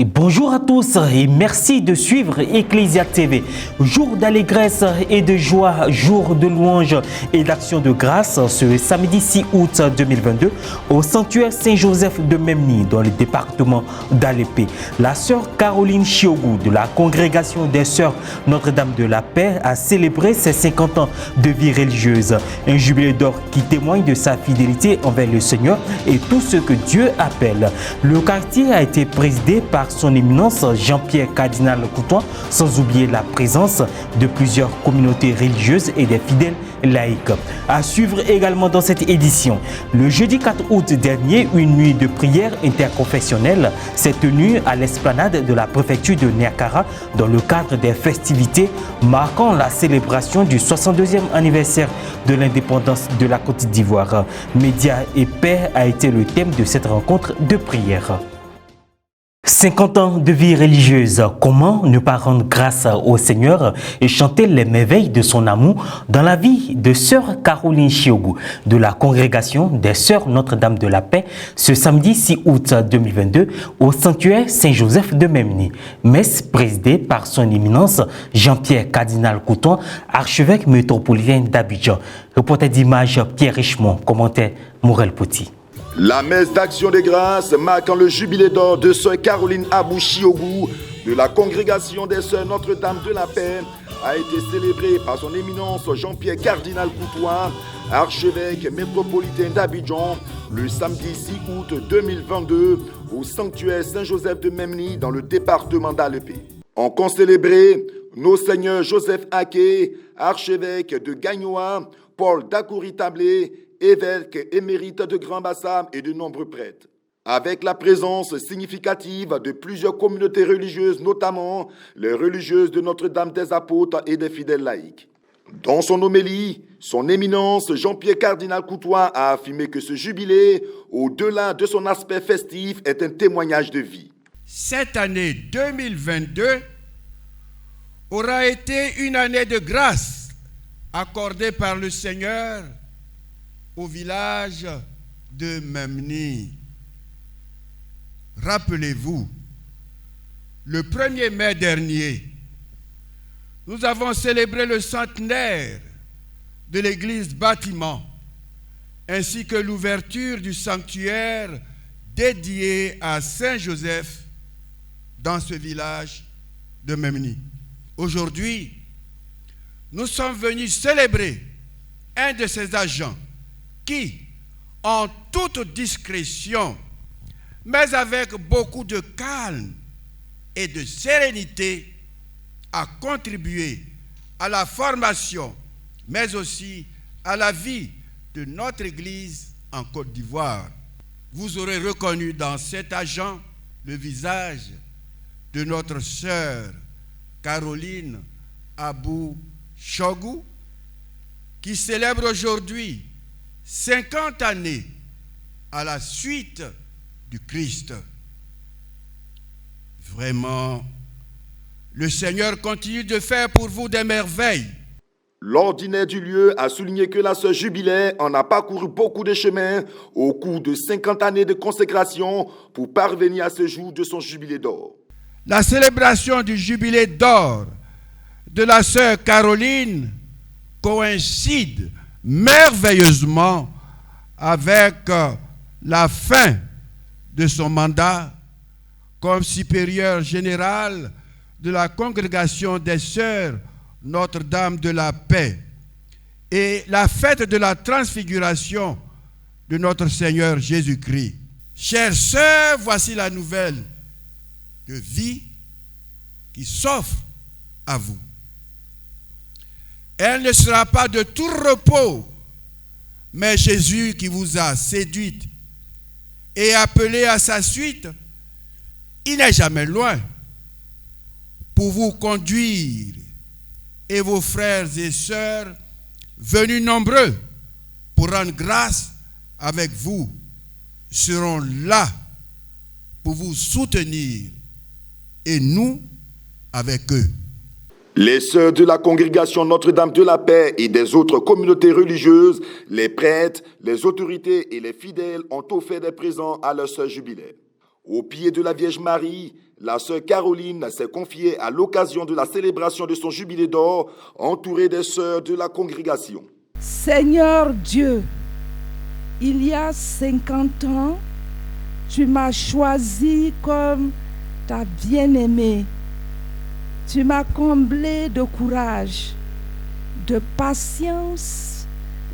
Et bonjour à tous et merci de suivre Ecclesia TV. Jour d'allégresse et de joie, jour de louange et d'action de grâce ce samedi 6 août 2022 au sanctuaire Saint-Joseph de Memny dans le département d'Alépé. La sœur Caroline Chiogu de la congrégation des sœurs Notre-Dame de la Paix a célébré ses 50 ans de vie religieuse. Un jubilé d'or qui témoigne de sa fidélité envers le Seigneur et tout ce que Dieu appelle. Le quartier a été présidé par son éminence Jean-Pierre Cardinal Coutoin, sans oublier la présence de plusieurs communautés religieuses et des fidèles laïcs. À suivre également dans cette édition, le jeudi 4 août dernier, une nuit de prière interconfessionnelle s'est tenue à l'esplanade de la préfecture de Niakara dans le cadre des festivités marquant la célébration du 62e anniversaire de l'indépendance de la Côte d'Ivoire. Médias et paix a été le thème de cette rencontre de prière. 50 ans de vie religieuse, comment ne pas rendre grâce au Seigneur et chanter les merveilles de son amour dans la vie de sœur Caroline Chiogu de la congrégation des sœurs Notre-Dame de la Paix ce samedi 6 août 2022 au sanctuaire Saint-Joseph de Memny. Messe présidée par son éminence Jean-Pierre Cardinal Coutoin, archevêque métropolitain d'Abidjan. Reporter d'image Pierre Richemont, commentaire Morel Poti. La messe d'action de grâce marquant le jubilé d'or de sœur Caroline Abou Chiogu de la congrégation des sœurs Notre-Dame de la Paix a été célébrée par son éminence Jean-Pierre Cardinal Coutoin, archevêque métropolitain d'Abidjan, le samedi 6 août 2022 au sanctuaire Saint-Joseph de Memny dans le département d'Alépé. En concélébré, nos seigneurs Joseph Aké, archevêque de Gagnoa, Paul Dakouri-Tablé, évêque émérite de Grand-Bassam et de nombreux prêtres. Avec la présence significative de plusieurs communautés religieuses, notamment les religieuses de Notre-Dame des Apôtres et des fidèles laïcs. Dans son homélie, son éminence Jean-Pierre Cardinal Coutoin a affirmé que ce jubilé, au-delà de son aspect festif, est un témoignage de vie. Cette année 2022 aura été une année de grâce accordée par le Seigneur au village de Memny. Rappelez-vous, le 1er mai dernier, nous avons célébré le centenaire de l'église bâtiment, ainsi que l'ouverture du sanctuaire dédié à Saint-Joseph dans ce village de Memny. Aujourd'hui, nous sommes venus célébrer un de ces agents qui, en toute discrétion, mais avec beaucoup de calme et de sérénité, a contribué à la formation, mais aussi à la vie de notre Église en Côte d'Ivoire. Vous aurez reconnu dans cet agent le visage de notre sœur Caroline Abou Chiogu, qui célèbre aujourd'hui 50 années à la suite du Christ. Vraiment, le Seigneur continue de faire pour vous des merveilles. L'ordinaire du lieu a souligné que la sœur jubilaire en a parcouru beaucoup de chemins au cours de 50 années de consécration pour parvenir à ce jour de son jubilé d'or. La célébration du jubilé d'or de la sœur Caroline coïncide merveilleusement avec la fin de son mandat comme supérieur général de la congrégation des sœurs Notre-Dame de la Paix et la fête de la transfiguration de notre Seigneur Jésus-Christ. Chères sœurs, voici la nouvelle de vie qui s'offre à vous. Elle ne sera pas de tout repos, mais Jésus qui vous a séduite et appelé à sa suite, il n'est jamais loin pour vous conduire, et vos frères et sœurs venus nombreux pour rendre grâce avec vous seront là pour vous soutenir et nous avec eux. Les sœurs de la congrégation Notre-Dame de la Paix et des autres communautés religieuses, les prêtres, les autorités et les fidèles ont offert des présents à leur sœur jubilaire. Au pied de la Vierge Marie, La sœur Caroline s'est confiée à l'occasion de la célébration de son jubilé d'or, entourée des sœurs de la congrégation. Seigneur Dieu, il y a 50 ans, tu m'as choisi comme ta bien-aimée. Tu m'as comblé de courage, de patience,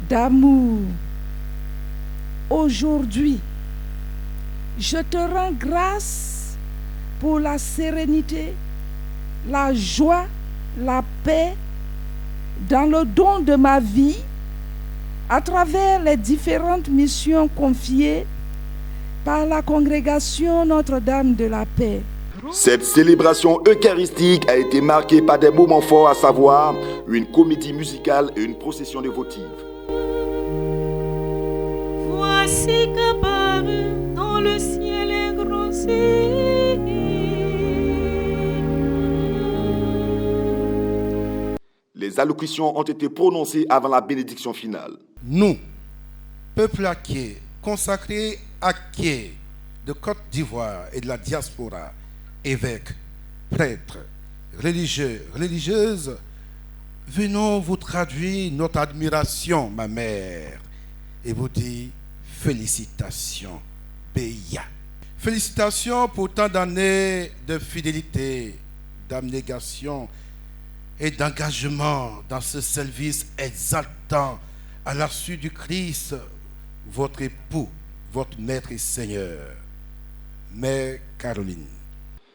d'amour. Aujourd'hui, je te rends grâce pour la sérénité, la joie, la paix dans le don de ma vie à travers les différentes missions confiées par la congrégation Notre-Dame de la Paix. Cette célébration eucharistique a été marquée par des moments forts, à savoir une comédie musicale et une procession dévotive. Voici qu'apparut dans le ciel un grand signe. Les allocutions ont été prononcées avant la bénédiction finale. Nous, peuple acquis, consacré acquis de Côte d'Ivoire et de la diaspora, évêques, prêtres, religieux, religieuses, venons vous traduire notre admiration, ma mère, et vous dire félicitations, Béa. Félicitations pour tant d'années de fidélité, d'abnégation et d'engagement dans ce service exaltant à la suite du Christ, votre époux, votre maître et Seigneur, Mère Caroline.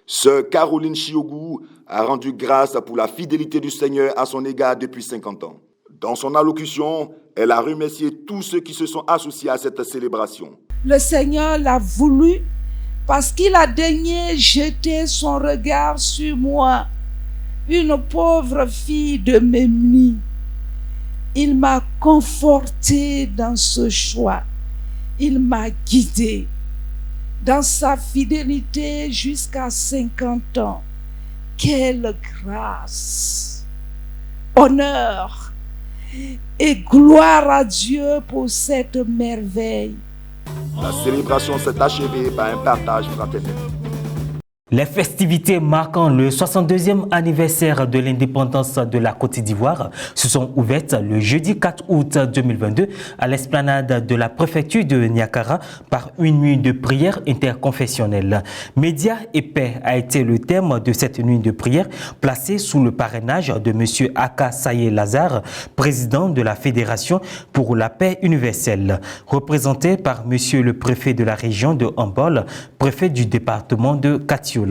Sœur Caroline Chiogou a rendu grâce pour la fidélité du Seigneur à son égard depuis 50 ans. Dans son allocution, elle a remercié tous ceux qui se sont associés à cette célébration. Le Seigneur l'a voulu parce qu'il a daigné jeter son regard sur moi, une pauvre fille de Memni. Il m'a conforté dans ce choix. Il m'a guidé dans sa fidélité jusqu'à 50 ans. Quelle grâce! Honneur et gloire à Dieu pour cette merveille. La célébration s'est achevée par un partage fraternel. Les festivités marquant le 62e anniversaire de l'indépendance de la Côte d'Ivoire se sont ouvertes le jeudi 4 août 2022 à l'esplanade de la préfecture de Niakara par une nuit de prière interconfessionnelle. Médias et paix a été le thème de cette nuit de prière placée sous le parrainage de M. Aka Saye Lazare, président de la Fédération pour la paix universelle, représenté par M. le préfet de la région de Hambol, préfet du département de Katiola.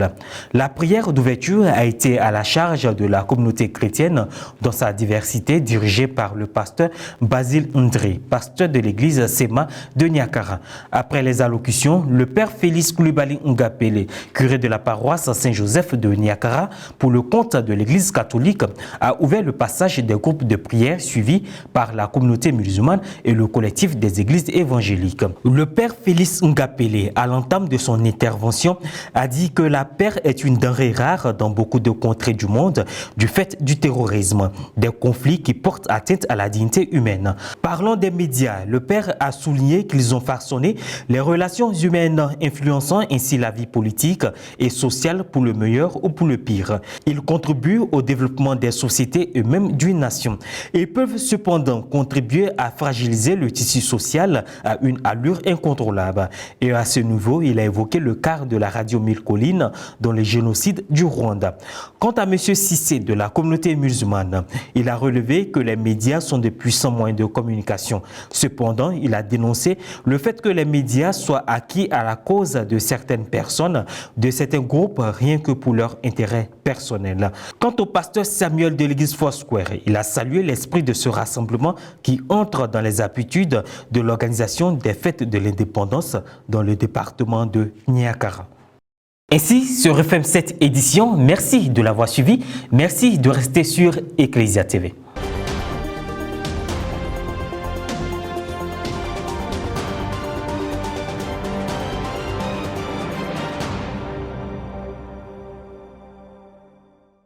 La prière d'ouverture a été à la charge de la communauté chrétienne dans sa diversité, dirigée par le pasteur Basile Ndré, pasteur de l'église Sema de Niakara. Après les allocutions, le père Félix Koulibaly Ngapele, curé de la paroisse Saint-Joseph de Niakara, pour le compte de l'église catholique, a ouvert le passage des groupes de prière suivis par la communauté musulmane et le collectif des églises évangéliques. Le père Félix Ngapele, à l'entame de son intervention, a dit que la paix est une denrée rare dans beaucoup de contrées du monde du fait du terrorisme, des conflits qui portent atteinte à la dignité humaine. Parlant des médias, le père a souligné qu'ils ont façonné les relations humaines, influençant ainsi la vie politique et sociale pour le meilleur ou pour le pire. Ils contribuent au développement des sociétés et même d'une nation. Ils peuvent cependant contribuer à fragiliser le tissu social à une allure incontrôlable. Et à ce niveau, il a évoqué le cas de la radio 1000 Collines dans le génocide du Rwanda. Quant à M. Cissé de la communauté musulmane, il a relevé que les médias sont de puissants moyens de communication. Cependant, il a dénoncé le fait que les médias soient acquis à la cause de certaines personnes, de certains groupes, rien que pour leur intérêt personnel. Quant au pasteur Samuel de l'église Foursquare, il a salué l'esprit de ce rassemblement qui entre dans les habitudes de l'organisation des fêtes de l'indépendance dans le département de Niakara. Ainsi se referme cette édition. Merci de l'avoir suivi. Merci de rester sur Ecclesia TV.